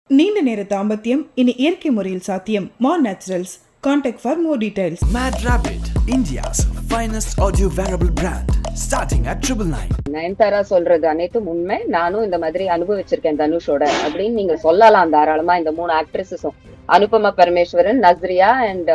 நீண்ட நேர தாம்பத்தியம் இனி இயற்கை முறையில் சாத்தியம். More Naturals. Contact for more details. Mad Rabbit, India's finest audio wearable brand, starting at 999. Nayanthara சொல்றது அனைத்தும் உண்மை, நானும் இந்த மாதிரி அனுபவிச்சிருக்கேன் தனுஷோட அப்படின்னு நீங்க சொல்லலாம் தாராளமா. இந்த 3 ஆக்ட்ரஸஸும் அனுபமா பரமேஸ்வரன், நஸ்ரியா அண்ட்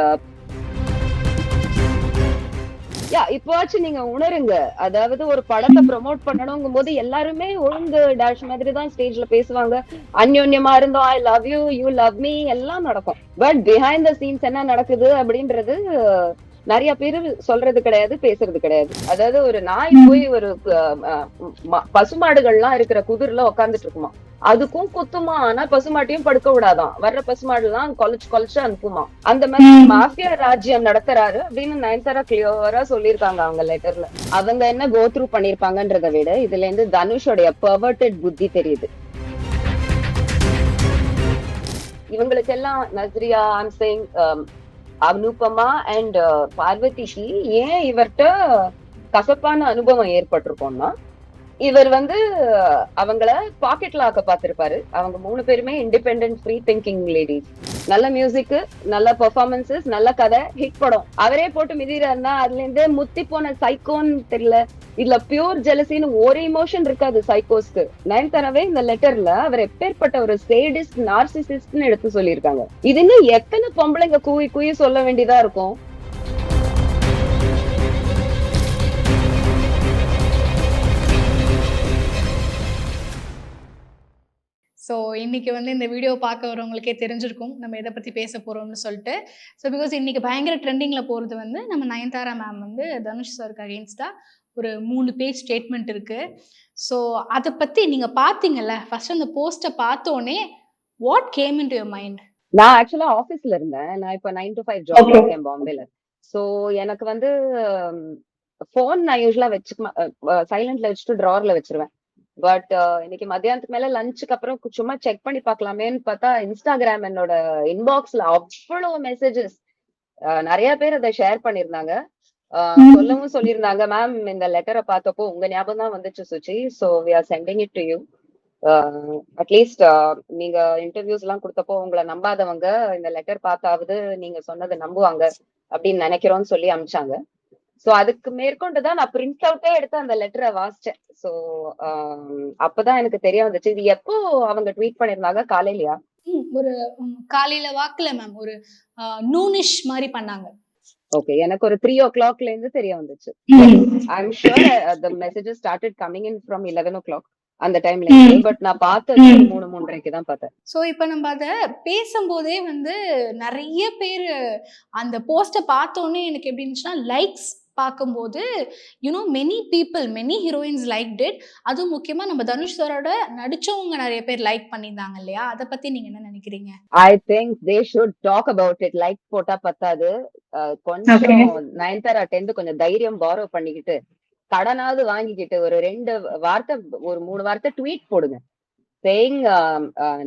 இப்போவாச்சும் நீங்க உணருங்க. அதாவது ஒரு படத்தை ப்ரொமோட் பண்ணணுங்கும் போது எல்லாருமே ஒழுங்கு டேஷ் மாதிரி தான் ஸ்டேஜ்ல பேசுவாங்க. அந்யோன்யமா இருந்தோம், I love you, you love me எல்லாம் நடக்கும். பட் பிஹைண்ட் த சீன்ஸ் என்ன நடக்குது அப்படின்றது நிறைய பேரு சொல்றது கிடையாது, பேசுறது கிடையாது. அதாவது ஒரு நாய் போய் ஒரு பசுமாடுகள்லாம் இருக்கிற குதிர்ல உட்காந்துட்டு இருக்குமா, அதுக்கும் குத்துமா. ஆனா பசுமாட்டையும் படுக்க விடாதான், வர்ற பசுமாடு எல்லாம் கொலைச்சு அனுப்புமா. அந்த மாதிரி மாஃபியா ராஜ்யம் நடத்துறாரு அப்படின்னு நயன்தாரா கிளியரா சொல்லியிருக்காங்க அவங்க லெட்டர்ல. அவங்க என்ன கோ த்ரூ பண்ணிருப்பாங்கன்றத விட இதுல இருந்து தனுஷோடைய பெர்வர்டட் புத்தி தெரியுது. இவங்களுக்கெல்லாம் Nazriya, I'm saying Anupama and பார்வதிக்கு ஏன் இவர்கிட்ட கசப்பான அனுபவம் ஏற்பட்டிருக்கோம்னா, இவர் அவங்கள பாக்கெட்ல ஆக்க பார்த்திருப்பாரு. அவங்க 3 பேருமே இண்டிபெண்டன்ட் ஃப்ரீ திங்கிங் லேடிஸ். நல்ல மியூசிக், நல்ல பெர்ஃபார்மன்சஸ், நல்ல கதை, ஹிட் படம். அவரே போட்டு மிதிறாருன்னா அதுல இருந்து முத்தி போன சைக்கோன்னு தெரியல. இதுல பியூர் ஜெலசின்னு ஒரு இமோஷன் இருக்காது சைக்கோஸ்க்கு. நயன்தாராவே இந்த லெட்டர்ல அவர் எப்பேற்பட்ட ஒரு சேடிஸ்ட், நார்சிசிஸ்ட்னு எடுத்து சொல்லியிருக்காங்க. இது இன்னும் எத்தனை பொம்பளைங்க கூவி சொல்ல வேண்டியதா இருக்கும். ஸோ இன்னைக்கு இந்த வீடியோ பார்க்க வரவங்களுக்கே தெரிஞ்சிருக்கும் நம்ம எதை பற்றி பேச போகிறோம்னு சொல்லிட்டு. ஸோ பிகாஸ் இன்னைக்கு பயங்கர ட்ரெண்டிங்கில் போகிறது நம்ம நயன்தாரா மேம் தனுஷ் சாருக்கு அகெயின்ஸ்டாக ஒரு 3 பேஜ் ஸ்டேட்மெண்ட் இருக்குது. ஸோ அதை பற்றி நீங்கள் பார்த்தீங்கல்ல, ஃபர்ஸ்ட் அந்த போஸ்ட்டை பார்த்தோன்னே what game in to your mind? நான் ஆக்சுவலா ஆஃபீஸ்ல இருந்தேன். நான் இப்போ 9 to 5 ஜாப் இருக்கேன் பாம்பேல. ஸோ எனக்கு ஃபோன் நான் யூஸ்வலா சைலண்ட்ல வச்சுட்டு ட்ரார்ல வச்சிருவேன். பட் இன்னைக்கு மத்தியானத்துக்கு மேல லஞ்சுக்கு அப்புறம் சும்மா செக் பண்ணி பார்க்கலாமேன்னு பார்த்தா இன்ஸ்டாகிராம் என்னோட இன்பாக்ஸ்ல அவ்வளவு மெசேஜஸ். நிறைய பேர் அதை ஷேர் பண்ணிருந்தாங்க. சொல்லவும் சொல்லியிருந்தாங்க, மேம் இந்த லெட்டரை பார்த்தப்போ உங்க ஞாபகம் தான் வந்துச்சு Suchi, so we are sending it to you. At least நீங்க இன்டர்வியூஸ் எல்லாம் கொடுத்தப்போ உங்களை நம்பாதவங்க இந்த லெட்டர் பார்த்தாவது நீங்க சொன்னதை நம்புவாங்க அப்படின்னு நினைக்கிறோம்னு சொல்லி அனுப்பிச்சாங்க. சோ அதுக்கு மேற்கொண்டுதான் நான் பிரிண்ட் அவுட்டே எடுத்து அந்த லெட்டரை வாசிச்சேன். சோ அப்பதான் எனக்கு தெரிய வந்துச்சு. இது எப்போ அவங்க ட்வீட் பண்ணிருந்தாங்க? காலையிலயா? ஒரு காலையில வாக்குல மேம், ஒரு நூனிஷ் மாதிரி பண்ணாங்க. ஓகே, எனக்கு ஒரு 3 o'clockல இருந்து தெரிய வந்துச்சு. I'm sure the messages started coming in from 11 o'clock அந்த டைம்ல. பட் நான் பார்த்தது 3:30க்கு தான் பார்த்தேன். ஸோ இப்போ நம்ம அதை பேசும்போதே நிறைய பேர் அந்த போஸ்ட்டை பார்த்தோன்னே எனக்கு எப்படி இருந்துச்சுன்னா, லைக்ஸ் பார்க்கும்போது many people, many heroines like it. அதுவும் முக்கியமா நம்ம தனுஷ் சாரோட நடிச்சவங்க நிறைய பேர் லைக் பண்ணியிருந்தாங்க இல்லையா? அதை பத்தி நீங்க என்ன நினைக்கிறீங்க? I think they should talk about it. Like போட்டா பத்தாது, கொஞ்சம் நயன்தாரா கொஞ்சம் தைரியம் பாரோ பண்ணிக்கிட்டு கடனாவது வாங்கிக்கிட்டு ஒரு 2 வார்த்தை, ஒரு 3 வார்த்தை ட்வீட் போடுங்க. சேயிங்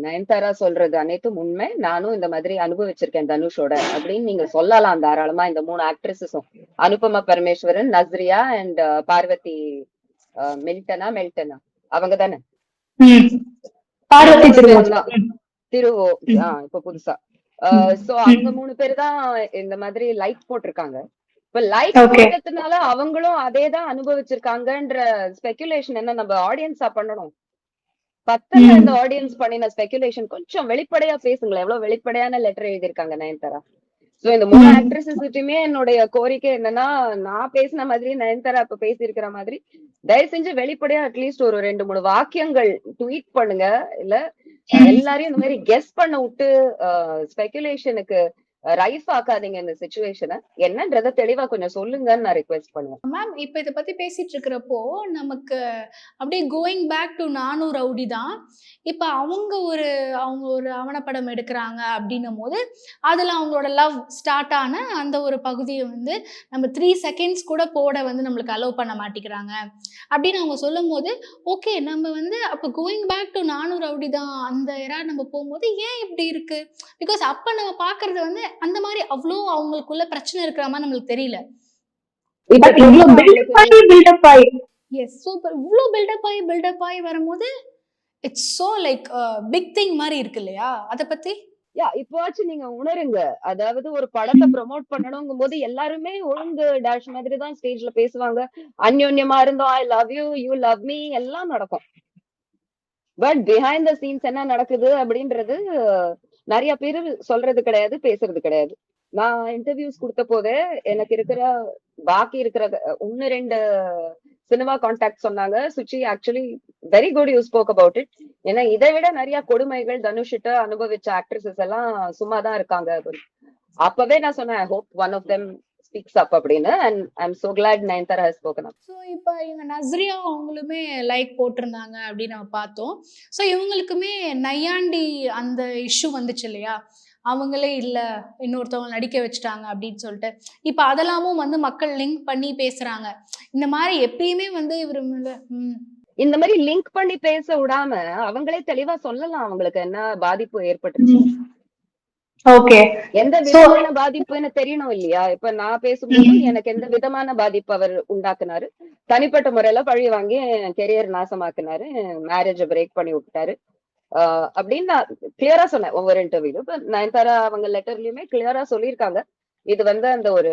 நயன்தாரா சொல்றது அனைத்தும் உண்மை, நானும் இந்த மாதிரி அனுபவிச்சிருக்கேன் தனுஷோட அப்படின்னு நீங்க சொல்லலாம் தாராளமா. இந்த 3 ஆக்ட்ரஸஸும் அனுபமா பரமேஸ்வரன், நஸ்ரியா அண்ட் பார்வதி மெல்டனா அவங்க தானே? திருவோ இப்ப புதுசா. சோ அவங்க 3 பேரு தான் இந்த மாதிரி லைக் போட்டிருக்காங்க. இப்ப லைக் போட்டதுனால அவங்களும் அதேதான் அனுபவிச்சிருக்காங்கன்ற ஸ்பெகுலேஷன் என்ன நம்ம ஆடியன்ஸா பண்ணணும்? பத்தல இந்த ஆடியன்ஸ் பண்ணின ஸ்பெகுலேஷன் கொஞ்சம் வெளிப்படையா பேசுங்களேன். எவ்வளவு வெளிப்படையான லெட்டர் எழுதியிருக்காங்க நயன்தாரா. சோ இந்த 3 ஆக்ட்ரஸஸ்கிட்டயுமே என்னுடைய கோரிக்கை என்னன்னா, நான் பேசின மாதிரி நயன்தாரா இப்ப பேசியிருக்கிற மாதிரி தயவு செஞ்சு வெளிப்படையா அட்லீஸ்ட் ஒரு 2-3 வாக்கியங்கள் ட்வீட் பண்ணுங்க. இல்ல எல்லாரையும் இந்த மாதிரி கெஸ் பண்ண விட்டு ஸ்பெகுலேஷனுக்கு ரைஸ் ஆக்காதீங்க. இந்த சிச்சுவேஷனை என்னன்றத தெளிவா கொஞ்சம் சொல்லுங்கன்னு நான் ரிக்வெஸ்ட் பண்ணுவேன். மேம் இப்ப இதை பத்தி பேசிட்டு இருக்கிறப்போ நமக்கு அப்படியே கோயிங் பேக் டு நானும் ரவுடி தான். இப்ப அவங்க ஒரு ஆவணப்படம் எடுக்கிறாங்க அப்படின்னும் போது அதுல அவங்களோட லவ் ஸ்டார்ட் ஆன அந்த ஒரு பகுதியை நம்ம 3 seconds கூட போட நம்மளுக்கு அலோவ் பண்ண மாட்டேங்கிறாங்க அப்படின்னு அவங்க சொல்லும் போது, ஓகே நம்ம அப்ப கோயிங் பேக் டு நானும் ரவுடி தான் அந்த எரா நம்ம போகும்போது ஏன் இப்படி இருக்கு? பிகாஸ் அப்ப நம்ம பாக்குறது அந்த மாதிரி அவ்வளோ அவங்களுக்குள்ள பிரச்சனை இருக்கிற மாதிரி நம்மளுக்கு தெரியல. S, super. இவ்வளோ பில்டப் ஆகி வரும்போது it's so like big thing மாதிரி இருக்கு இல்லையா? அத பத்தி? இப்போவாச்சும் நீங்க உணருங்க. அதாவது ஒரு படத்த ப்ரமோட் பண்ணணுங்கும் போது எல்லாருமே ஒழுங்கு டாஷ் மாதிரி தான் ஸ்டேஜ்ல பேசுவாங்க. அந்யோன்யமா இருந்தோம். I love you, you love me எல்லாம் நடக்கும். பட் பிஹைண்ட் த சீன்ஸ் என்ன நடக்குது அப்படின்றது நிறைய பேரு சொல்றது கிடையாது, பேசுறது கிடையாது. நான் இன்டர்வியூஸ் கொடுத்த போதே எனக்கு இருக்கிற பாக்கி இருக்கிற 1-2 சினிமா கான்டாக்ட் சொன்னாங்க. Suchi actually very good you spoke about it. ஏன்னா இதை விட நிறைய கொடுமைகள் தனுஷிட்ட அனுபவிச்ச ஆக்ட்ரஸஸ் எல்லாம் சும்மாதான் இருக்காங்க. அப்பவே நான் சொன்னேன் I hope one of them speaks up அப்படின்னு. And I am so glad Nayanthara has spoken up. So இப்போ இவங்க நஸ்ரியா அவங்களுமே லைக் போட்டிருந்தாங்க அப்படின்னு நம்ம பார்த்தோம். ஸோ இவங்களுக்குமே நையாண்டி அந்த இஷ்யூ வந்துச்சு இல்லையா? அவங்களே இல்லை இன்னொருத்தவங்க நடிக்க வச்சுட்டாங்க அப்படின்னு சொல்லிட்டு இப்போ அதெல்லாமும் வந்து மக்கள் லிங்க் பண்ணி பேசுறாங்க. இந்த மாதிரி எப்பயுமே வந்து இவர் இந்த மாதிரி லிங்க் பண்ணி பேச விடாம அவங்களே தெளிவா சொல்லலாம் அவங்களுக்கு என்ன பாதிப்பு ஏற்பட்டுச்சு, எந்த விதமான பாதிப்புன்னு தெரியணும் இல்லையா? இப்ப நான் பேசும்போது எனக்கு எந்த விதமான பாதிப்பு அவர் உண்டாக்குனாரு, தனிப்பட்ட முறையில பழி வாங்கி கெரியர் நாசமாக்குனாரு, மேரேஜ பிரேக் பண்ணி விட்டாரு அப்படின்னு நான் கிளியரா சொன்னேன் ஒவ்வொரு இன்டர்வியூ. இப்ப நயன்தாரா அவங்க லெட்டர்லயுமே கிளியரா சொல்லியிருக்காங்க. இது வந்து அந்த ஒரு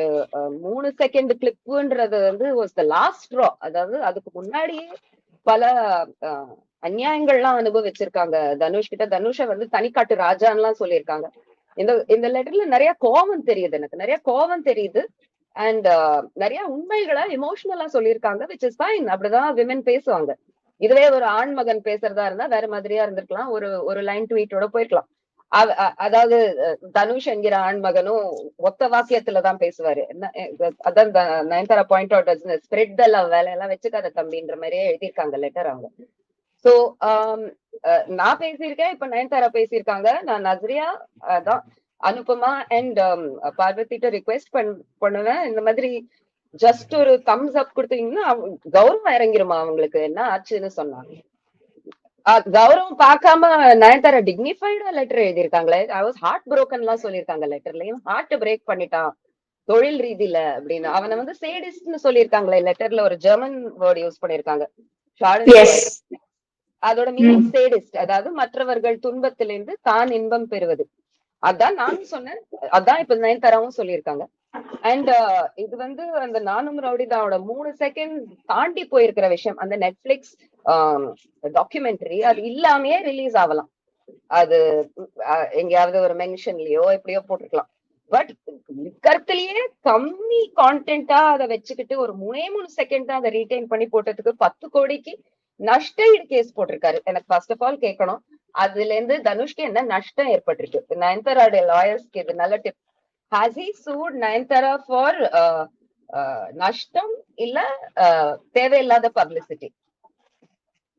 3 செகண்ட் கிளிப்புன்றது வந்து வாஸ் த லாஸ்ட் ஸ்ட்ரா. அதாவது அதுக்கு முன்னாடியே பல அநியாயங்கள்லாம் அனுபவிச்சிருக்காங்க தனுஷ் கிட்ட. தனுஷ வந்து தனிக்காட்டு ராஜான்லாம் சொல்லியிருக்காங்க. இந்த லெட்டர்ல நிறைய கோவம் தெரியுது, எனக்கு நிறைய கோவம் தெரியுது. அண்ட் நிறைய உண்மைகளை எமோஷனலா சொல்லியிருக்காங்க, விச் இஸ் ஃபைன். அப்படிதான் விமன் பேசுவாங்க. இதுவே ஒரு ஆண் மகன் பேசுறதா இருந்தா வேற மாதிரியா இருந்திருக்கலாம், ஒரு லைன் ட்வீட்டோட போயிருக்கலாம். அதாவது தனுஷ் என்கிற ஆண் மகனும் ஒத்த வாக்கியத்துலதான் பேசுவாரு. அதான் Nayanthara point out, spread the love, வேலையெல்லாம் வச்சுக்காத தம்பின்ற மாதிரியே எழுதியிருக்காங்க லெட்டர் அவங்க. சோ நான் பேசியிருக்கேன், இப்ப நயன்தாரா பேசியிருக்காங்க. நான் நஸ்ரியா தான் அனுபமா அண்ட் பார்வதிட்ட ரிக்வெஸ்ட் பண்ணுவேன், இந்த மாதிரி ஜஸ்ட் ஒரு தம்ஸ் அப் கொடுத்தீங்கன்னா கௌரவம் இறங்கிருமா அவங்களுக்கு, என்ன ஆச்சுன்னு சொன்னாங்க. கௌரவம் பார்க்காம நயன்தாரா டிக்னிஃபைடா லெட்டர் எழுதியிருக்காங்களே. ஐ வாஸ் ஹார்ட் புரோக்கன் எல்லாம் சொல்லியிருக்காங்க லெட்டர்லயும். ஹார்ட் பிரேக் பண்ணிட்டான் தொழில் ரீதியில அப்படின்னு. அவனை வந்து சேடிஸ்ட்னு சொல்லியிருக்காங்களே லெட்டர்ல. ஒரு ஜெர்மன் வேர்ட் யூஸ் பண்ணிருக்காங்க, அதோட மீனிங் சேடிஸ்ட். அதாவது மற்றவர்கள் துன்பத்திலிருந்து தான் இன்பம் பெறுவது. அதான் நானும் சொன்னேன், அதான் இப்ப நயன்தாராவும் சொல்லியிருக்காங்க. அண்ட் இது வந்து அந்த நானும் ரவுடிதாவோட 3 செகண்ட் தாண்டி போயிருக்கிற விஷயம். அந்த நெட்ஃபிளிக்ஸ் டாக்குமெண்ட்ரி அது இல்லாமயே ரிலீஸ் ஆகலாம். அது எங்கேயாவது ஒரு மென்ஷன்லயோ எப்படியோ போட்டிருக்கலாம். பட் கருத்துலயே கம்மி கான்டென்ட்டா அதை வச்சுக்கிட்டு ஒரு 3 செகண்ட் தான் அதை ரீடைன் பண்ணி போட்டதுக்கு 10 கோடிக்கு நஷ்ட ஈடு கேஸ் போட்டிருக்காரு. எனக்கு ஃபர்ஸ்ட் ஆஃப் ஆல் கேட்கணும், அதுல இருந்து தனுஷ்க்கு என்ன நஷ்டம் ஏற்பட்டிருக்கு? நயன்தாராவுடைய லாயர்ஸ்க்கு இது நல்ல tip. Has he sued Nayanthara for நஷ்டம் இல்ல தேவையில்லாத பப்ளிசிட்டி?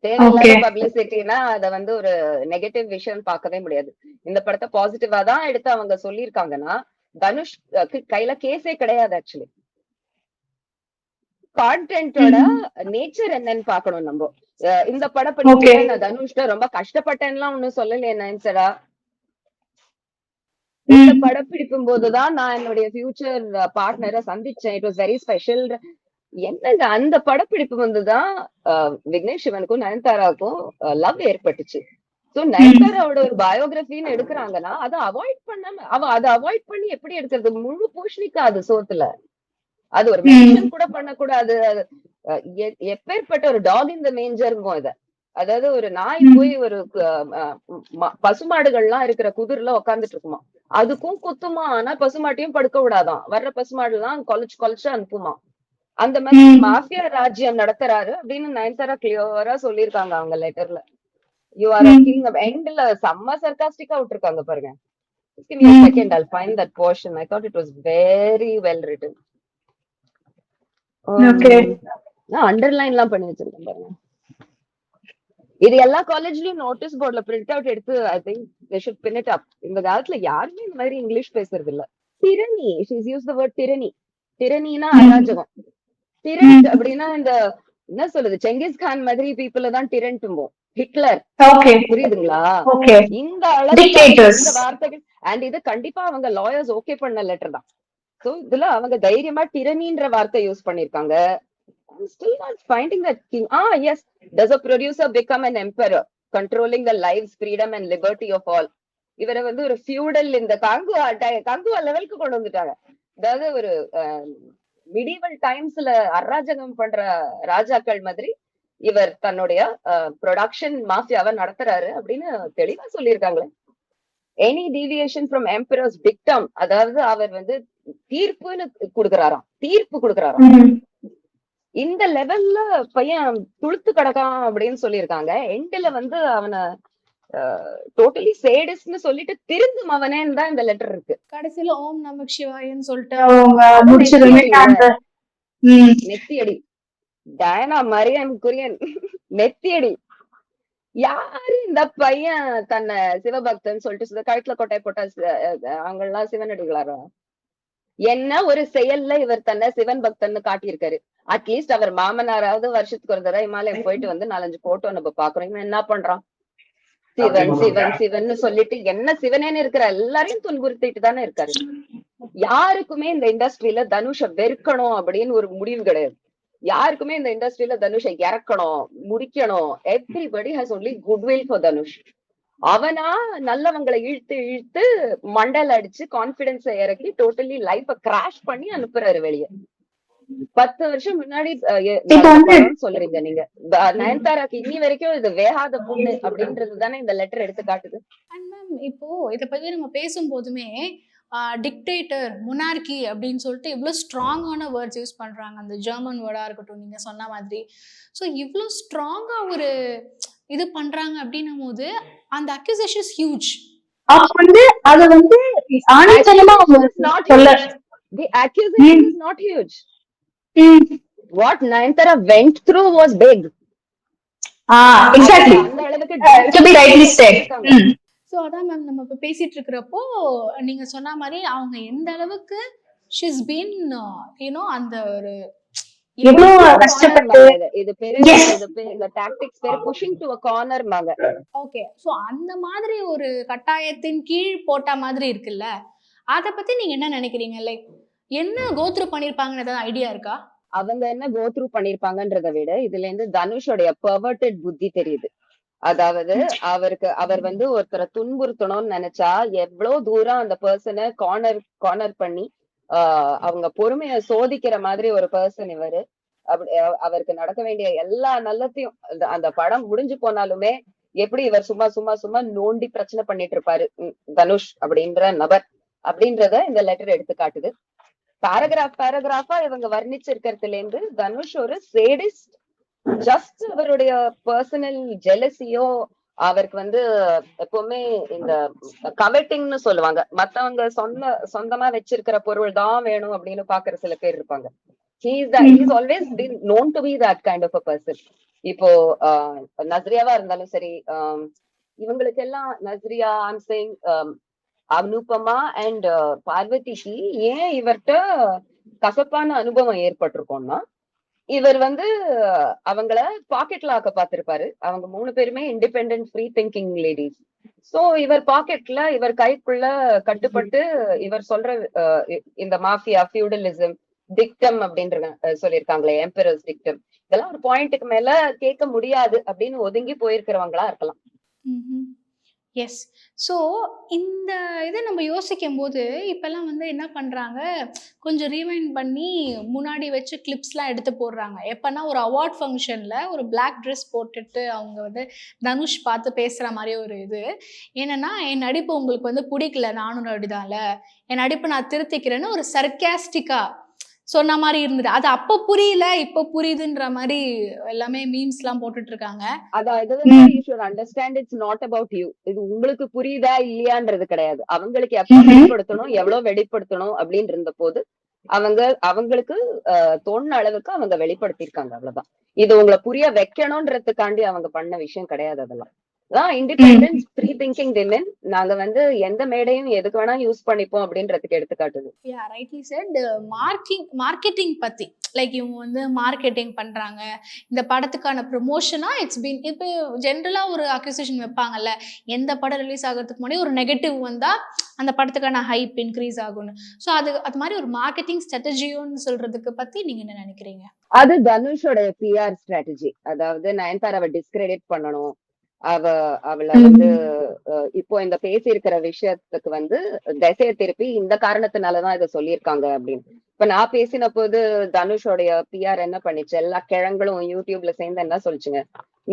தேவையில்லாத பப்ளிசிட்டினா அத வந்து ஒரு நெகட்டிவ் விஷயம் பார்க்கவே முடியாது. இந்த படத்தை பாசிட்டிவா தான் எடுத்து அவங்க சொல்லியிருக்காங்கன்னா தனுஷ் கையில கேஸே கிடையாது. ஆக்சுவலி கான்டென்ட்டோட நேச்சர் என்னன்னு பாக்கணும் நம்ம. இந்த படப்படிப்பு நான் தனுஷ்ட ரொம்ப கஷ்டப்பட்டேன்லாம் ஒண்ணும் சொல்லலையே நயன்தாரா. இந்த படப்பிடிக்கும் போதுதான் நான் என்னுடைய ஃபியூச்சர் பார்ட்னரை சந்திச்சேன். It was very special. என்னங்க அந்த படப்பிடிப்பு வந்துதான் விக்னேஷ் சிவனுக்கும் நயன்தாராவுக்கும் லவ் ஏற்பட்டுச்சு. சோ நயன்தாராவோட ஒரு பயோகிராஃபின்னு எடுக்கிறாங்கன்னா அதை அவாய்ட் பண்ணாம அதை அவாய்ட் பண்ணி எப்படி எடுக்கிறது? முழு பூஷணிக்கா அது சோத்துல அது ஒரு மென்ஷன் கூட பண்ணக்கூடாது. எப்பேற்பட்ட ஒரு டாக் இன் த மேஞ்சர்ங்கும் இத. அதாவது ஒரு நாய் போய் ஒரு பசுமாடுகள்லாம் இருக்கிற குதிர்ல உட்காந்துட்டு இருக்குமா, அதுக்கும் குத்துமா. ஆனா பசுமாட்டையும் படுக்க விடாதான், வர்ற பசுமாடு எல்லாம் கொலைச்சு அனுப்புமா. அந்த மாதிரி மாஃபியா ராஜ்யம் நடத்துறாரு அப்படின்னு நயன்தாரா கிளியரா சொல்லியிருக்காங்க அவங்க லெட்டர்ல. You are king. எண்ட்ல செம்ம சர்காஸ்டிக்கா விட்டுருக்காங்க பாருங்க. Give me a second, I'll find that portion. I thought it was very well written. நான் அண்டர்லைன் எல்லாம் பண்ணி வச்சிருக்கேன் பாருங்க. இது எல்லா காலேஜ்லயும் நோட்டீஸ் போர்ட்ல பிரிண்ட் அவுட் எடுத்து I think they should pin it up. இந்த காலத்துல யாருமே இந்த மாதிரி இங்கிலீஷ் பேசுறது இல்ல. டிரணி, she's used the word tyranny. டிரனினா அராஜகம். டிரண்ட் அப்படின்னா இந்த என்ன சொல்லுது, செங்கிஸ்கான் மாதிரி பீப்புள தான் டிரண்ட்ம்போம். ஹிட்லர், புரியுதுங்களா? இந்த அளவுக்கு இந்த வார்த்தைகள். அண்ட் இது கண்டிப்பா அவங்க லாயர்ஸ் ஓகே பண்ண லெட்டர் தான். சோ இதுல அவங்க தைரியமா டிரனின்ற வார்த்தை யூஸ் பண்ணிருக்காங்க. I'm still not finding that king. Yes. Does a producer become an emperor? Controlling the life's freedom and liberty of all. இவரை வந்து ஒரு ஃபியூடல் இந்த கங்குவா லெவலுக்கு கொண்டு வந்துட்டாங்க. அதாவது ஒரு மிடிவல் டைம்ஸ்ல அராஜகம் பண்ற ராஜாக்கள் மாதிரி இவர் தன்னுடைய ப்ரொடக்ஷன் மாஃபியாவை நடத்துறாரு அப்படின்னு தெளிவா சொல்லியிருக்காங்களே. Any deviation from emperor's dictum, அதாவது அவர் வந்து தீர்ப்பு கொடுக்கறாராம். இந்த லெவல்ல பையன் துளுத்து கிடக்கான் அப்படின்னு சொல்லியிருக்காங்க. எண்ட்ல வந்து அவனை டோட்டலி சேடிஸ்ட்னு சொல்லிட்டு திருந்தும் அவனேன்னு தான் இந்த லெட்டர் இருக்கு. கடைசியில ஓம் நமக் சிவாயன்னு சொல்லிட்டு நெத்தியடி டயனா மரியன் குரியன் நெத்தியடி. யாரு இந்த பையன் தன்னை சிவபக்தன் சொல்லிட்டு கழுத்துல கொட்டாய் போட்டா அவங்க எல்லாம் சிவனடிகளாரா? என்ன ஒரு செயல்ல இவர் தன்னை சிவன் பக்தன்னு காட்டியிருக்காரு. அட்லீஸ்ட் அவர் மாமனாராவது வருஷத்துக்கு ஒரு தடவை இமாலயம் போயிட்டு வந்து 4-5 போட்டோ நம்ம பாக்குறோம். இவன் என்ன பண்றான்? சிவன் சிவன் சிவன் சொல்லிட்டு என்ன சிவனேன்னு இருக்கிற எல்லாரையும் துன்புறுத்திட்டு தானே இருக்காரு. யாருக்குமே இந்த இண்டஸ்ட்ரியில தனுஷ வெறுக்கணும் அப்படின்னு ஒரு முடிவு கிடையாது. யாருக்குமே இந்த இண்டஸ்ட்ரியில தனுஷை இறக்கணும், முடிக்கணும். Everybody has only goodwill for Dhanush. அவனா நல்லவங்களை இழுத்து இழுத்து மண்டல் அடிச்சு கான்பிடன்ஸை இறக்கி டோட்டலி லைஃப கிராஷ் பண்ணி அனுப்புறாரு வெளியே. 10 வருஷம் முன்னாடி சொல்றீங்க நீங்க. நயன்தாராக்கு இன்னி வரைக்கும் இது வேகாத பொண்ணு அப்படின்றது தானே இந்த லெட்டர் எடுத்து காட்டுது. அண்ட் மேம் இப்போ இதை பத்தி நம்ம பேசும்போதுமே டிக்டேட்டர், முனார்கி அப்படின்னு சொல்லிட்டு இவ்வளோ ஸ்ட்ராங்கான வேர்ட்ஸ் யூஸ் பண்றாங்க. அந்த ஜெர்மன் வேர்டா இருக்கட்டும் நீங்க சொன்ன மாதிரி. ஸோ இவ்வளோ ஸ்ட்ராங்கா ஒரு இது பண்றாங்க அப்படின்னும் போது அந்த அக்யூசேஷன் இஸ் ஹியூஜ். அப்ப வந்து அது வந்து ஆணித்தனமா the accusation is not huge. What Nayanthara went through was big. Exactly. To be rightly said. So அதான் மேம் நம்ம இப்போ பேசிட்டு இருக்கிறப்போ நீங்க சொன்ன மாதிரி அவங்க எந்த அளவுக்கு ஷீஸ் பீன் யூனோ அந்த ஒரு எவ்வளவு கஷ்டப்பட்டு இது பேரு இந்த டாக்டிக்ஸ் பேரு புஷிங் டு a corner மாங்க. ஓகே, ஸோ அந்த மாதிரி ஒரு கட்டாயத்தின் கீழ் போட்ட மாதிரி இருக்குல்ல, அத பத்தி நீங்க என்ன நினைக்கிறீங்க? லைக் என்ன கோத்ரூ பண்ணிருப்பாங்கன்னு ஏதாவது ஐடியா இருக்கா? அவங்க என்ன கோத்ரூ பண்ணிருப்பாங்கன்றத விட இதுல இருந்து தனுஷோடைய பெர்வர்டட் புத்தி தெரியுது. அதாவது அவர் வந்து ஒருத்தரை துன்புறுத்தணும்னு நினைச்சா எவ்வளவு தூரம் அந்த பர்சனை கார்னர் பண்ணி அவங்க பொறுமைய சோதிக்கிற மாதிரி ஒரு பர்சன் இவரு. அப்படி அவருக்கு நடக்க வேண்டிய எல்லா நல்லத்தையும் அந்த படம் முடிஞ்சு போனாலுமே எப்படி இவர் சும்மா சும்மா சும்மா நோண்டி பிரச்சனை பண்ணிட்டு இருப்பாரு தனுஷ் அப்படின்ற நபர் அப்படின்றத இந்த லெட்டர் எடுத்து காட்டுது. பேராகிராஃபா இவங்க வர்ணிச்சிருக்கிறதுல இருந்து தனுஷ் ஒரு சேடிஸ்ட். ஜஸ்ட் அவருடைய பர்சனல் ஜெலசியோ அவருக்கு வந்து எப்பவுமே இந்த கவெட்டிங்னு சொல்லுவாங்க. மத்தவங்க சொந்தமா வச்சிருக்கிற பொருள் தான் வேணும் அப்படின்னு பாக்குற சில பேர் இருப்பாங்க. He's always been known to be that kind of a person. இப்போ நஸ்ரியாவா இருந்தாலும் சரி, இவங்களுக்கு எல்லாம் Nazriya, I'm saying Anupama and பார்வதிக்கு ஏன் இவர்கிட்ட கசப்பான அனுபவம் ஏற்பட்டிருக்கோம்னா, இவர் வந்து அவங்கள பாக்கெட்ல ஆக்க பார்த்திருப்பாரு. அவங்க 3 பேருமே independent free thinking ladies. So இவர் பாக்கெட்ல இவர் கைக்குள்ள கட்டுப்பட்டு இவர் சொல்ற இந்த மாஃபியா, ஃபியூடலிசம், டிக்டம் அப்படின்ற சொல்லியிருக்காங்களே, எம்பரர்ஸ் டிக்டம், இதெல்லாம் ஒரு பாயிண்ட்டுக்கு மேல கேட்க முடியாது அப்படின்னு ஒதுங்கி போயிருக்கிறவங்களா இருக்கலாம். எஸ். ஸோ இந்த இதை நம்ம யோசிக்கும் போது இப்போல்லாம் வந்து என்ன பண்ணுறாங்க, கொஞ்சம் ரீவைண்ட் பண்ணி முன்னாடி வச்சு கிளிப்ஸ்லாம் எடுத்து போடுறாங்க. எப்போனா ஒரு அவார்ட் ஃபங்க்ஷனில் ஒரு பிளாக் ட்ரெஸ் போட்டுட்டு அவங்க வந்து தனுஷ் பார்த்து பேசுகிற மாதிரி ஒரு இது என்னென்னா, என் நடிப்பு உங்களுக்கு வந்து பிடிக்கல, நானும் நடிதால என் நடிப்பை நான் திருத்திக்கிறேன்னு ஒரு சர்க்காஸ்டிக்காக சொன்ன மாதிரி இருந்தது. அது அப்ப புரியல, இப்ப புரியுதுன்ற மாதிரி எல்லாமே மீம்ஸ் எல்லாம் போட்டுட்டு இருக்காங்க. அதாவது you should understand it's not about you. இது உங்களுக்கு புரியுதா இல்லையான்றது கிடையாது. அவங்களுக்கு எப்ப வெளிப்படுத்தணும், எவ்வளவு வெளிப்படுத்தணும் அப்படின்னு இருந்த போது அவங்களுக்கு தோணுன அளவுக்கு அவங்க வெளிப்படுத்திருக்காங்க, அவ்வளவுதான். இது உங்களை புரிய வைக்கணும்ன்றதுக்காண்டி அவங்க பண்ண விஷயம் கிடையாது. அதெல்லாம் இண்டிபெண்டன்ஸ், ஃப்ரீ திங்கிங் விமன். நாங்க வந்து எந்த மேடையும் எதுக்கு வேணா யூஸ் பண்ணிப்போம் அப்படின்றதுக்கு எடுத்துக்காட்டுது. யா, ரைட்லி செட். மார்க்கெட்டிங் பத்தி லைக் இவங்க வந்து மார்க்கெட்டிங் பண்றாங்க இந்த படத்துக்கான ப்ரொமோஷனா. இட்ஸ் பீன் இப்போ ஜென்ரலா ஒரு அக்யூசேஷன் வைப்பாங்கல்ல, எந்த படம் ரிலீஸ் ஆகிறதுக்கு முன்னாடி ஒரு நெகட்டிவ் வந்தா அந்த படத்துக்கான ஹைப் இன்க்ரீஸ் ஆகும்னு. ஸோ அது மாதிரி ஒரு மார்க்கெட்டிங் ஸ்ட்ராட்டஜியோன்னு சொல்றதுக்கு பத்தி நீங்க என்ன நினைக்கிறீங்க? அது தனுஷோட பிஆர் ஸ்ட்ராட்டஜி. அதாவது நயன்தாராவை டிஸ்கிரெடிட் பண்ணணும், அவளை வந்து இப்போ இந்த பேசி இருக்கிற விஷயத்துக்கு வந்து திசையை திருப்பி இந்த காரணத்தினாலதான் இதை சொல்லியிருக்காங்க அப்படின்னு. இப்ப நான் பேசின போது தனுஷோடைய பிஆர் என்ன பண்ணிச்சு, எல்லா கிழங்களும் யூடியூப்ல சேர்ந்து என்ன சொல்லிச்சுங்க,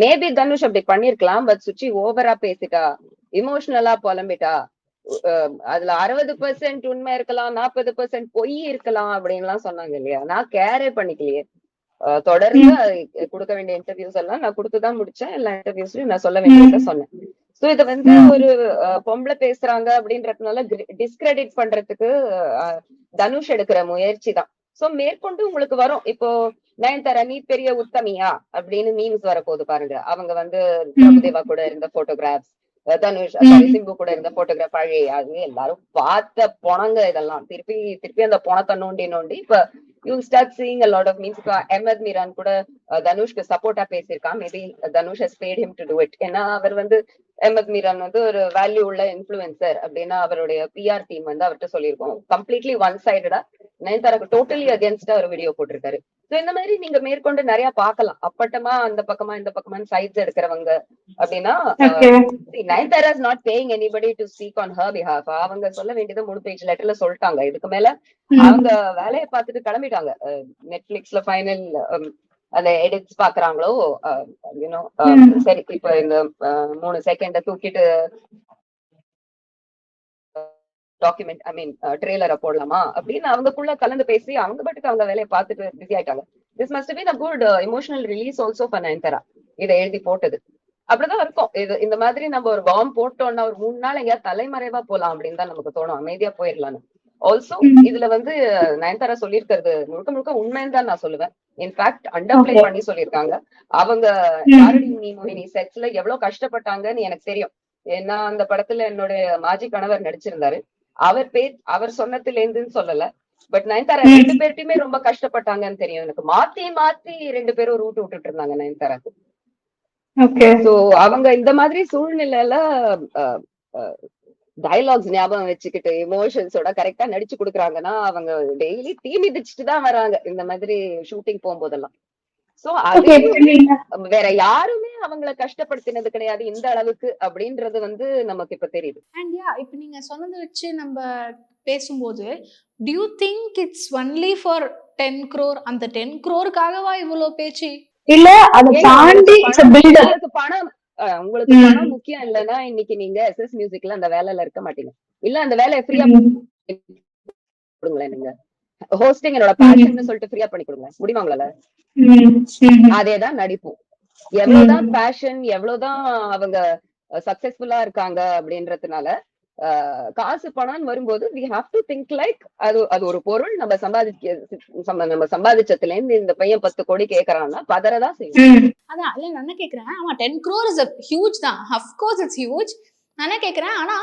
மேபி தனுஷ் அப்படி பண்ணிருக்கலாம், பட் சுச்சி ஓவரா பேசிட்டா, இமோஷனலா புலம்பிட்டா, அதுல 60% உண்மை இருக்கலாம், 40% பொய் இருக்கலாம் அப்படின்னு எல்லாம் சொன்னாங்க இல்லையா. நான் கேரே பண்ணிக்கலையே. தொடர்ந்து கொடுக்க வேண்டிய இன்டர்வியூஸ் எல்லாம் நான் கொடுத்துதான் முடிச்சேன். எல்லா இன்டர்வியூஸ்லயும் நான் சொல்ல வேண்டியதை சொன்னேன். சோ இத வந்து ஒரு பொம்பளை பேசுறாங்க அப்படின்றதுனால டிஸ்கிரெடிட் பண்றதுக்கு தனுஷ் எடுக்கிற முயற்சி தான். சோ மேற்கொண்டு உங்களுக்கு வரும். இப்போ நயன்தாரா நீ பெரிய உத்தமியா அப்படின்னு மீம்ஸ் வரப்போகுது பாருங்க. அவங்க வந்து பிரபுதேவா கூட இருந்த போட்டோகிராஃப்ஸ், தனுஷ் சிம்பு கூட இருந்த போட்டோகிராஃப் பழைய, அது எல்லாரும் பார்த்த பொணங்க இதெல்லாம். திருப்பி அந்த பொணத்தை நோண்டி இப்ப you start seeing a lot of memes. Ahmed Miran கூட தனுஷ்க்கு சப்போர்ட்டா பேசியிருக்கான். Maybe Dhanush has paid him to do it. ஏன்னா அவர் வந்து அஹமத் மீரான் வந்து ஒரு வேல்யூ உள்ள இன்ஃபுளுசர் அப்படின்னா அவருடைய பிஆர் டீம் வந்து அவர்கிட்ட சொல்லியிருக்கோம். கம்ப்ளீட்லி ஒன் சைடடா நயன்தாராக்கு டோட்டலி அகேன்ஸ்டா ஒரு வீடியோ போட்டிருக்காரு. சோ இந்த மாதிரி நீங்க மேற்கொண்டு நிறைய பார்க்கலாம். அப்பட்டமா அந்த பக்கமா இந்த பக்கமா சைட்ஸ் எடுக்கிறவங்க அப்படின்னா Nayanthara is not paying anybody to speak on her behalf. அவங்க சொல்ல வேண்டியதை 3 பேஜ் லெட்டர்ல சொல்லிட்டாங்க. இதுக்கு மேல அவங்க வேலையை பார்த்துட்டு கிளம்பிட்டாங்க. நெட்ஃபிளிக்ஸ்ல ஃபைனல் அந்த எடிட்ஸ் பாக்குறாங்களோ யூனோ சரி இப்ப இந்த 3 செகண்ட தூக்கிட்டு டாக்குமெண்ட் ட்ரெய்லரை போடலாமா அப்படின்னு அவங்கக்குள்ள கலந்து பேசி அவங்க பாட்டுக்கு அவங்க வேலையை பார்த்துட்டு பிஸி ஆயிட்டாங்க. This must been a good emotional release also for Nayanthara. இதை எழுதி போட்டது அப்படிதான் இருக்கும். இந்த மாதிரி நம்ம ஒரு பாம்பு போட்டோம்னா ஒரு 3 நாள் எங்கேயாவது தலைமறைவா போலாம் அப்படின்னு தான் நமக்கு தோணும், அமைதியா போயிடலான்னு. ஆல்சோ இதுல வந்து நயன்தாரா சொல்லியிருக்கிறது முழுக்க முழுக்க உண்மைன்னு தான் நான் சொல்லுவேன். இன்ஃபேக்ட் அண்டர்பிளே பண்ணி சொல்லியிருக்காங்க. அவங்க யாரடி நீ மோகினி செட்ஸ்ல எவ்வளவு கஷ்டப்பட்டாங்கன்னு எனக்கு தெரியும். ஏன்னா அந்த படத்துல என்னுடைய மாஜி கணவர் நடிச்சிருந்தாரு. அவர் சொன்னதுல இருந்துன்னு சொல்லல, பட் நயன்தாரா 2 பேர்ட்டுமே ரொம்ப கஷ்டப்பட்டாங்கன்னு தெரியும் எனக்கு. மாத்தி 2 பேரும் ரூட் விட்டுட்டு இருந்தாங்க நயன்தாராக்கு. சோ அவங்க இந்த மாதிரி சூழ்நிலையில டயலாக்ஸ் ஞாபகம் வச்சுக்கிட்டு எமோஷன்ஸோட கரெக்டா நடிச்சு கொடுக்குறாங்கன்னா அவங்க டெய்லி தீ மிதிச்சுட்டு தான் வராங்க இந்த மாதிரி ஷூட்டிங் போகும்போதெல்லாம். சோ அது வேற யாருமே அவங்கள கஷ்டப்படுத்தினது கிடையாது இந்த அளவுக்கு அப்படின்றது வந்து நமக்கு இப்ப தெரியுது. அண்ட் இப்ப நீங்க சொன்னதை வச்சு நம்ம பேசும்போது do you think it's only for 10 crore? அந்த 10 crore-க்காகவா இவ்வளவு பேச்சு? இல்ல அதை தாண்டி பணம் உங்களுக்கு பணம் முக்கியம் இல்லைன்னா இன்னைக்கு நீங்க எஸ்எஸ் மியூசிக்ல அந்த வேலையில இருக்க மாட்டீங்க. இல்ல அந்த வேலையை ஃப்ரீயா கொடுங்களேன். நீங்க ஹோஸ்டிங் என்னோட பேஷன் சொல்லிட்டு ஃப்ரீயா பண்ணி கொடுங்க முடியுமா உங்களால? அதேதான் நடிப்போம். எவ்வளவுதான் பேஷன் எவ்வளவுதான் அவங்க சக்சஸ்ஃபுல்லா இருக்காங்க அப்படின்றதுனால காசு பணம் வரும்போது we have to think like அது ஒரு பொருள். நம்ம சம்பாதிச்சதுல இருந்து இந்த பையன் 10 கோடி கேக்குறான்னா பதறதான் செய்யும். அதான் இல்ல நான் என்ன கேக்குறேன், ஆமா 10 crore is a huge தான், of course it's huge. நான் என்ன கேக்குறேன், ஆனா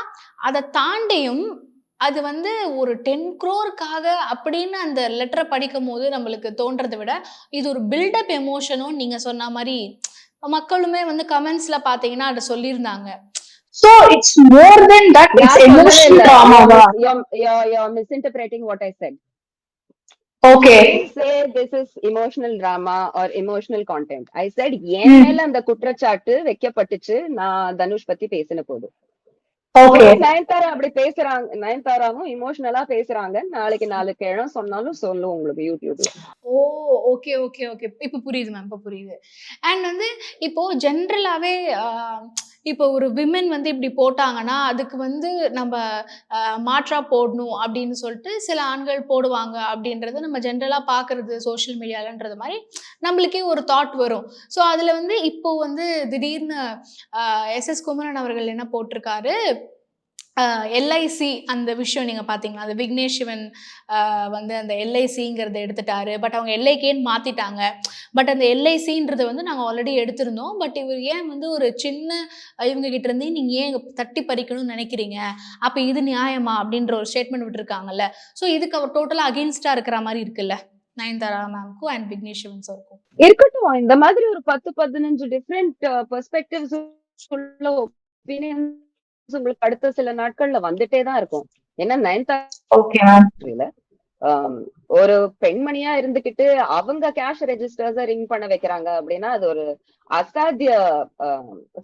அதை தாண்டியும் அது வந்து ஒரு 10 crore-க்காக அப்படின்னு அந்த லெட்டரை படிக்கும் போது நம்மளுக்கு தோன்றதை விட இது ஒரு பில்டப் எமோஷனும் நீங்க சொன்ன மாதிரி மக்களுமே வந்து கமெண்ட்ஸ்ல பாத்தீங்கன்னா அதை சொல்லியிருந்தாங்க. So it's more than that. It's emotional drama. You're misinterpreting what I said. Okay. I say this is emotional drama or emotional content. I said ஏன் மேல அந்த குற்றச்சாட்டு வைக்கப்பட்டுச்சு நான் தனுஷ் பத்தி பேசின போது. நயன்தாரா அப்படி பேசுறாங்க, நயன்தாராவும் இமோஷனலா பேசுறாங்க. நாளைக்கு 4 கிழமை சொன்னாலும் சொல்லும் உங்களுக்கு யூடியூப்ல. ஓகே ஓகே ஓகே இப்ப புரியுது மேம், இப்ப புரியுது. அண்ட் வந்து இப்போ ஜென்ரலாவே இப்போ ஒரு விமன் வந்து இப்படி போட்டாங்கன்னா அதுக்கு வந்து நம்ம மாற்றா போடணும் அப்படின்னு சொல்லிட்டு சில ஆண்கள் போடுவாங்க அப்படின்றது நம்ம ஜென்ரலா பாக்குறது சோசியல் மீடியாலன்றது மாதிரி நம்மளுக்கே ஒரு தாட் வரும். ஸோ அதுல வந்து இப்போ வந்து திடீர்னு எஸ்எஸ் குமரன் அவர்கள் என்ன போட்டிருக்காரு, எல்ஐசி அந்த விஷயம் நீங்க பாத்தீங்களா, அந்த விக்னேஷ் சிவன் வந்து அந்த எல்ஐசிங்கிறத எடுத்துட்டாரு. பட் அவங்க எல்ஐகேன்னு மாத்திட்டாங்க. பட் அந்த எல்ஐசின்றது வந்து நாங்க ஆல்ரெடி எடுத்திருந்தோம். பட் இவர் ஏன் வந்து ஒரு சின்ன இவங்க கிட்ட இருந்து நீங்க ஏன் தட்டி பறிக்கணும்னு நினைக்கிறீங்க, அப்ப இது நியாயமா அப்படின்ற ஒரு ஸ்டேட்மெண்ட் விட்டுருக்காங்கல்ல. ஸோ இதுக்கு அவர் டோட்டலா அகெயின்ஸ்டா இருக்கிற மாதிரி இருக்குல்ல நயன்தாரா மேம்க்கும் அண்ட் விக்னேஷ் சிவன் சாருக்கும். இருக்கட்டும், இந்த மாதிரி ஒரு 10-15 டிஃப்ரெண்ட் பெர்ஸ்பெக்டிவ்ஸ் உள்ள ஒபினியன் உங்களுக்கு அடுத்த சில நாட்கள்ல வந்துட்டே தான் இருக்கும். ஏன்னா நயன்தாரா ஒரு பெண்மணியா இருந்துகிட்டு அவங்க கேஷ் ரெஜிஸ்டர்ஸ ரிங் பண்ண வைக்கிறாங்க அப்படின்னா அது ஒரு அசாத்திய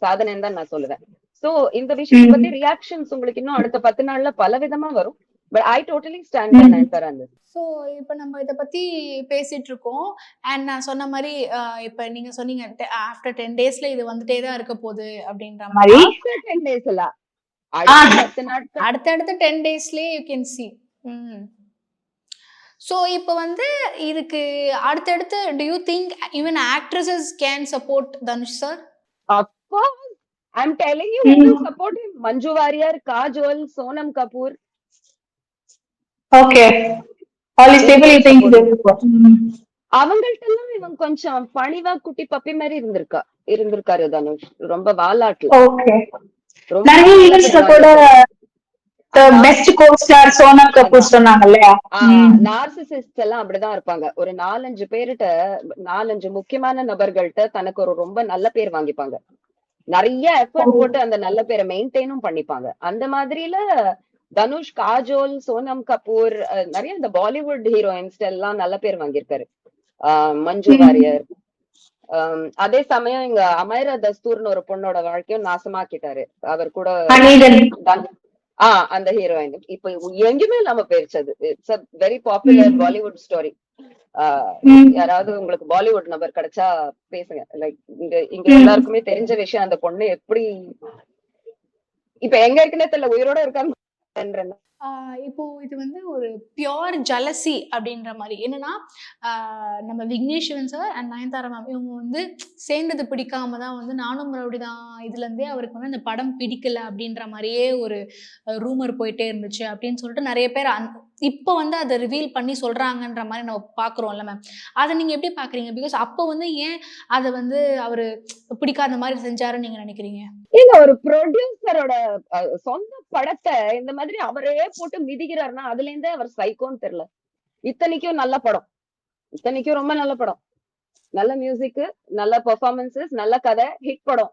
சாதனைன்னு தான் நான் சொல்லுவேன். சோ இந்த விஷயத்தை பத்தி ரியாக்ஷன்ஸ் உங்களுக்கு இன்னும் அடுத்த 10 நாள்ல பல விதமா வரும். But I totally stand by Nayanthara. So இப்போ நம்ம இதை பத்தி பேசிட்டு இருக்கோம். அண்ட் நான் சொன்ன மாதிரி இப்போ நீங்க சொன்னீங்க ஆஃப்டர் 10 daysல இது வந்துட்டே தான் இருக்க போகுது அப்படின்ற மாதிரி. After 10 days இல்ல, அடுத்த 10 நாட்கள். அடுத்தடுத்த 10 daysலயே யூ கேன் சி. ஸோ இப்போ வந்து இதுக்கு அடுத்தடுத்து to you think even actresses can support Dhanush sir? Of course, I'm telling you, who will support him? Manju Warrier, Kajol, Sonam Kapoor. Okay. All is stable, you think they will support? அவங்கள்ட்ட எல்லாம் இவன் கொஞ்சம் பணிவா குட்டி puppy மாதிரி இருந்திருக்காரு தனுஷ். ரொம்ப வாலாட்ல. Okay. நிறைய ஈவென்ட்ஸ்ல கூட the best co-star Sonam Kapoor சொன்னாங்க இல்லையா? நார்சிசிஸ்ட் எல்லாம் அப்படிதான் இருப்பாங்க. ஒரு 4-5 பேர்கிட்ட 4-5 முக்கியமான நபர்கள்ட்ட தனக்கு ஒரு ரொம்ப நல்ல பேர் வாங்கிப்பாங்க. நிறைய எஃபர்ட் போட்டு அந்த நல்ல பேரை மெயின்டைனும் பண்ணிப்பாங்க. அந்த மாதிரில தனுஷ், காஜோல், சோனம் கபூர், நிறைய இந்த பாலிவுட் ஹீரோயின்ஸ் எல்லாம் நல்ல பேர் வாங்கியிருக்காரு. மஞ்சு வாரியர். அதே சமயம் இங்க அமைரா தஸ்தூர்னு ஒரு பொண்ணோட வாழ்க்கையும் நாசமாக்கிட்டாரு. அவர் கூட அந்த ஹீரோயின் இப்ப எங்குமே இல்லாம போயிருச்சது. It's a very popular Bollywood story. யாராவது உங்களுக்கு பாலிவுட் நம்பர் கிடைச்சா பேசுங்க. லைக் இங்க எல்லாருக்குமே தெரிஞ்ச விஷயம். அந்த பொண்ணு எப்படி இப்ப எங்க இருக்குன்னே தெரியல, உயிரோட இருக்காங்க. இப்போ இது வந்து ஒரு பியோர் ஜலசி அப்படின்ற மாதிரி. என்னன்னா நம்ம Vignesh Sivan sir and Nayanthara ma'am இவங்க வந்து சேர்ந்தது பிடிக்காம தான் வந்து நானும் ரவுடி தான் இதுலேருந்தே அவருக்கு வந்து அந்த படம் பிடிக்கல அப்படின்ற மாதிரியே ஒரு ரூமர் போயிட்டே இருந்துச்சு அப்படின்னு சொல்லிட்டு நிறைய பேர் இப்போ வந்து அதை ரிவீல் பண்ணி சொல்றாங்கன்ற மாதிரி நம்ம பார்க்குறோம்ல மேம். அதை நீங்க எப்படி பாக்குறீங்க? பிகாஸ் அப்போ வந்து ஏன் அதை வந்து அவரு பிடிக்காத மாதிரி செஞ்சாருன்னு நீங்க நினைக்கிறீங்க? இல்ல, ஒரு ப்ரொடியூசரோட சொந்த படத்தை இந்த மாதிரி அவரே போட்டு மிதிக்கிறாருன்னா அதுல இருந்தே அவர் சைக்கோன்னு தெரியல. இத்தனைக்கும் நல்ல படம், இத்தனைக்கும் ரொம்ப நல்ல படம், நல்ல மியூசிக், நல்ல பெர்ஃபார்மன்சஸ், நல்ல கதை, ஹிட் படம்.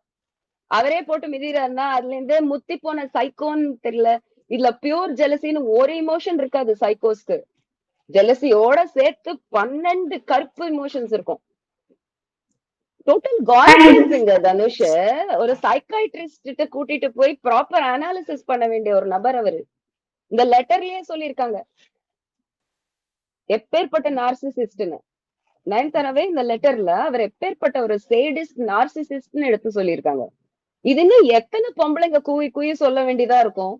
அவரே போட்டு மிதிக்கிறாருன்னா அதுல இருந்தே முத்தி போன சைக்கோன்னு தெரியல. இதுல பியூர் ஜெலசின்னு ஒரு இமோஷன் இருக்காது. சைக்கோஸ்க்கு ஜெலசியோட சேர்த்து 12 கருப்பு இமோஷன்ஸ் இருக்கும். டோட்டல் காட்ங்க தனுஷ். ஒரு சைக்காட்ரிஸ்ட் கூட்டிட்டு போய் ப்ராப்பர் அனாலிசிஸ் பண்ண வேண்டிய ஒரு நபர் அவரு. இந்த லெட்டர்லயே சொல்லியிருக்காங்க எப்பேற்பட்ட நார்சிசிஸ்ட்னு. நயன்தாராவே இந்த லெட்டர்ல அவர் எப்பேற்பட்ட ஒரு சேடிஸ்ட் நார்சிசிஸ்ட்னு எடுத்து சொல்லியிருக்காங்க. இது இன்னும் எத்தனை பொம்பளைங்க கூவி சொல்ல வேண்டியதா இருக்கும்.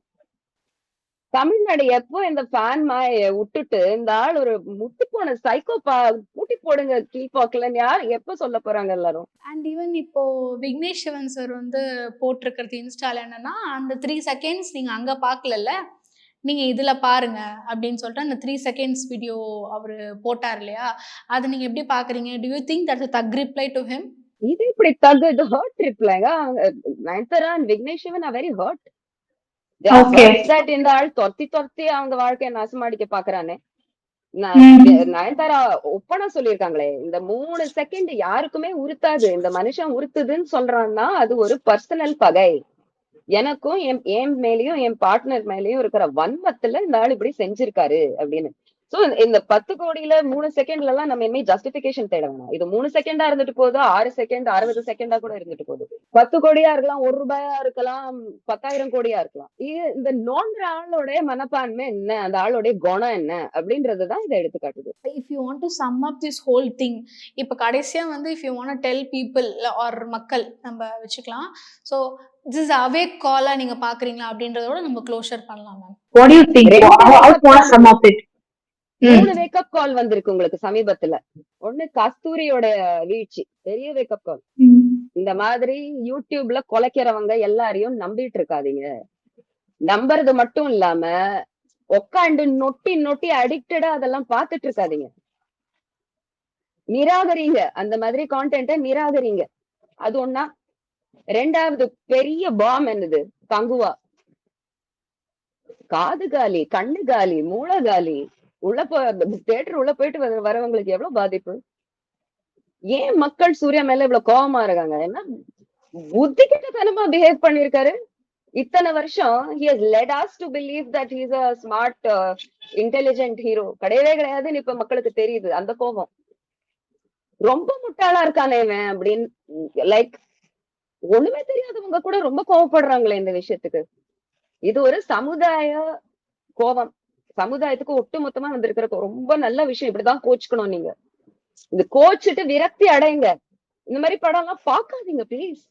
தமிழ்நாடு எப்போ இந்த ஃபேன் மாய விட்டுட்டு இந்த ஆள் ஒரு முட்டி போன சைக்கோபா பூட்டி போடுங்க கீழ்பாக்கல யார் எப்ப சொல்ல போறாங்க எல்லாரும். அண்ட் ஈவன் இப்போ விக்னேஷ் சிவன் சார் வந்து போட்டிருக்கிறது இன்ஸ்டால என்னன்னா, அந்த 3 seconds நீங்க அங்க பாக்கல, நீங்க இதுல பாருங்க அப்படின்னு சொல்லிட்டு அந்த 3 seconds வீடியோ அவரு போட்டார் இல்லையா? அது நீங்க எப்படி பாக்குறீங்க? Do you think that's a thug reply to him? இது இப்படி thug ஹர்ட் ரிப்ளைங்க. Nayanthara and Vignesh Shivan are very hurt. இந்த ஆள் தொத்தி அவங்க வாழ்க்கைய நாசமாடிக்க பாக்குறானே. நயன்தாரா ஒப்பனா சொல்லியிருக்காங்களே, இந்த 3 செகண்ட் யாருக்குமே உறுத்தாது, இந்த மனுஷன் உறுத்துதுன்னு சொல்றான்னா அது ஒரு பர்சனல் பகை. எனக்கும் என் மேலயும் என் பார்ட்னர் மேலயும் இருக்கிற வன்மத்துல இந்த ஆள் இப்படி செஞ்சிருக்காரு அப்படின்னு. சோ இந்த 10 கோடியில 3 செகண்ட்ல எல்லாம் நம்ம இனிமே ஜஸ்டிபிகேஷன் தேட வேணாம். இது 3 செகண்டா இருந்துட்டு போதோ, 6 செகண்ட் 60 செகண்டா கூட இருந்துட்டு போகுது. 10 கோடியா இருக்கலாம், 1 ரூபாயா இருக்கலாம், 10,000 கோடியா இருக்கலாம். இந்த நோன்ற ஆளோட மனப்பான்மை என்ன, அந்த ஆளோட குணம் என்ன அப்படின்றதுதான் இதை எடுத்துக்காட்டுது. If you want to sum up this whole thing, இப்ப கடைசியா வந்து if you want tell people are மக்கள் நம்ம வச்சுக்கலாம். So this is awake call நீங்க பாக்குறீங்களா அப்படின்றதோட நம்ம க்ளோஷர் பண்ணலாம் ma'am. What do you think? How do you sum up it? 3 wake up கால் வந்திருக்கு உங்களுக்கு சமீபத்துல. ஒண்ணு கஸ்தூரியோட வீழ்ச்சி, பெரிய வேக்கப் கால். இந்த மாதிரி யூடியூப்ல கொலைக்கிறவங்க எல்லாரையும் நம்பிட்டு இருக்காதீங்க. நம்புறது மட்டும் இல்லாம உட்காந்து நொட்டி அடிக்டடா அதெல்லாம் பாத்துட்டு இருக்காதீங்க. நிராகரிங்க, அந்த மாதிரி கான்டென்ட்டை நிராகரிங்க. அது ஒண்ணா. 2வது பெரிய பாம் என்னது, கங்குவா. காது காலி, கண்ணு காலி, மூளை காலி. தியேட்டர் உள்ள போயிட்டு வரவங்களுக்கு எவ்வளவு பாதிப்பு. ஏன் மக்கள் சூர்யா மேல இவ்வளவு கோபமா இருக்காங்க? என்ன புத்தி கிட்ட தனமா பிஹேவ் பண்ணிருக்காரு. இத்தனை வருஷம் he has led us to believe that he is a smart intelligent hero. கிடையவே கிடையாதுன்னு இப்ப மக்களுக்கு தெரியுது. அந்த கோபம் ரொம்ப முட்டாளா இருக்கானே இவன் அப்படின்னு, லைக் ஒண்ணுமே தெரியாதவங்க கூட ரொம்ப கோவப்படுறாங்களே இந்த விஷயத்துக்கு. இது ஒரு சமுதாய கோபம், சமுதாயத்துக்கு ஒட்டு மொத்தமா வந்திருக்கிற ரொம்ப நல்ல விஷயம். இப்படிதான் கோச்சுக்கணும் நீங்க. இந்த கோச்சிட்டு விரக்தி அடைங்க. இந்த மாதிரி படம் எல்லாம் பாக்காதீங்க please.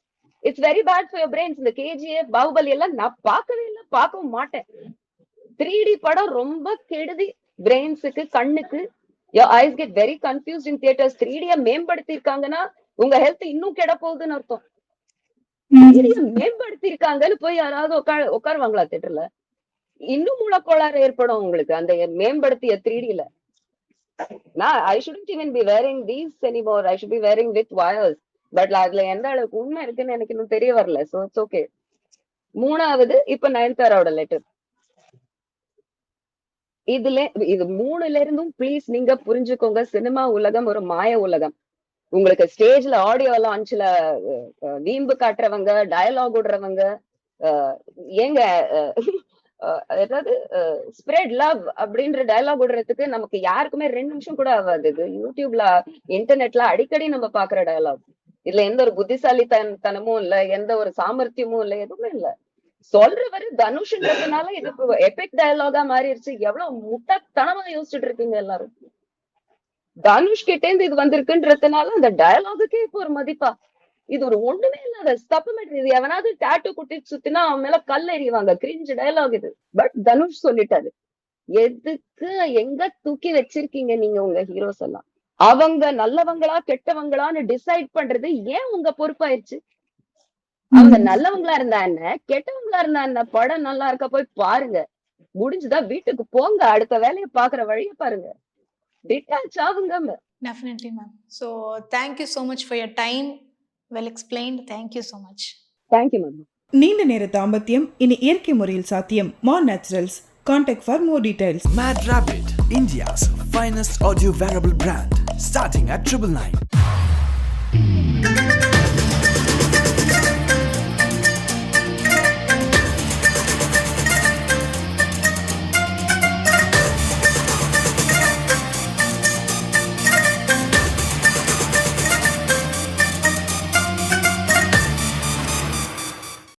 It's very bad for your brains. இந்த கேஜிஎஃப், பாகுபலி எல்லாம் நான் பார்க்கவே இல்லை, பார்க்கவும் மாட்டேன். 3D படம் ரொம்ப கெடுதி பிரெயின்ஸுக்கு, கண்ணுக்கு. your eyes get very confused in theaters. 3D மேம்படுத்தி இருக்காங்கன்னா உங்க ஹெல்த் இன்னும் கெட போகுதுன்னு அர்த்தம். 3D மேம்படுத்தி இருக்காங்கன்னு போய் யாராவது உட்காருவாங்களா தியேட்டர்ல? இன்னும் மூலக்கோளாறு ஏற்படும் உங்களுக்கு அந்த மேம்படுத்திய 3Dல. நான் I shouldn't even be wearing these anymore. I should be wearing with wires. But அதுல எந்த அளவுக்கு உண்மை இருக்குன்னு எனக்கு இன்னும் தெரிய வரல. So it's okay. மூணாவது இப்ப நயன்தாராவோட லெட்டர். இது 3ல இருந்தும் ப்ளீஸ் நீங்க புரிஞ்சுக்கோங்க, சினிமா உலகம் ஒரு மாய உலகம். உங்களுக்கு ஸ்டேஜ்ல ஆடியோ லான்ச்ல வீம்பு காட்டுறவங்க, டயலாக் விடுறவங்க, ஏங்க ஏதாவது ஸ்ப்ரெட் லவ் அப்படின்ற டயலாக் விடுறதுக்கு நமக்கு யாருக்குமே 2 நிமிஷம் கூட ஆகாது. இது யூடியூப்ல இன்டர்நெட்ல அடிக்கடி நம்ம பாக்குற டயலாக். இதுல எந்த ஒரு புத்திசாலித்தனமும் இல்ல, எந்த ஒரு சாமர்த்தியமும் இல்ல, எதுவுமே இல்ல. சொல்றவரு தனுஷ்ன்றதுனால இது எபிக் டயலாகா மாறிடுச்சு. எவ்வளவு முட்டத்தனமா யோசிச்சுட்டு இருக்கீங்க எல்லாரும். தனுஷ் கிட்டே இருந்து இது வந்திருக்குன்றதுனால அந்த டயலாகுக்கே இப்ப ஒரு மதிப்பா? இது ஒரு ஒண்ணுமே இல்லாத சப்ளிமெண்ட்ரி. இது எவனாவது டாட்டூ குட்டி சுத்தினா அவன் மேல கல் எறிவாங்க. கிரிஞ்சு டயலாக் இது. பட் தனுஷ் சொல்லிட்டாரு. எதுக்கு எங்க தூக்கி வச்சிருக்கீங்க நீங்க உங்க ஹீரோஸ் எல்லாம்? அவங்க நல்லவங்களா கெட்டவங்களான்னு டிசைட் பண்றது ஏன் உங்க பொறுப்பாயிருச்சு? அவங்க நல்லவங்களா இருந்தா என்ன, கெட்டவங்களா இருந்தா என்ன? படம் நல்லா இருக்க போய் பாருங்க, முடிஞ்சுதா வீட்டுக்கு போங்க, அடுத்த வேலையை பாக்குற வழிய பாருங்க. டிட்டாச் ஆகுங்க. Definitely, ma'am. So, thank you so much for your time. Well explained. Thank you so much. Thank you ma'am. நீண்ட நேர தாம்பத்தியம் இனி இயற்கை முறையில் சாத்தியம். More Naturals. Contact for more details. Mad Rabbit, India's finest audio wearable brand, starting at 999.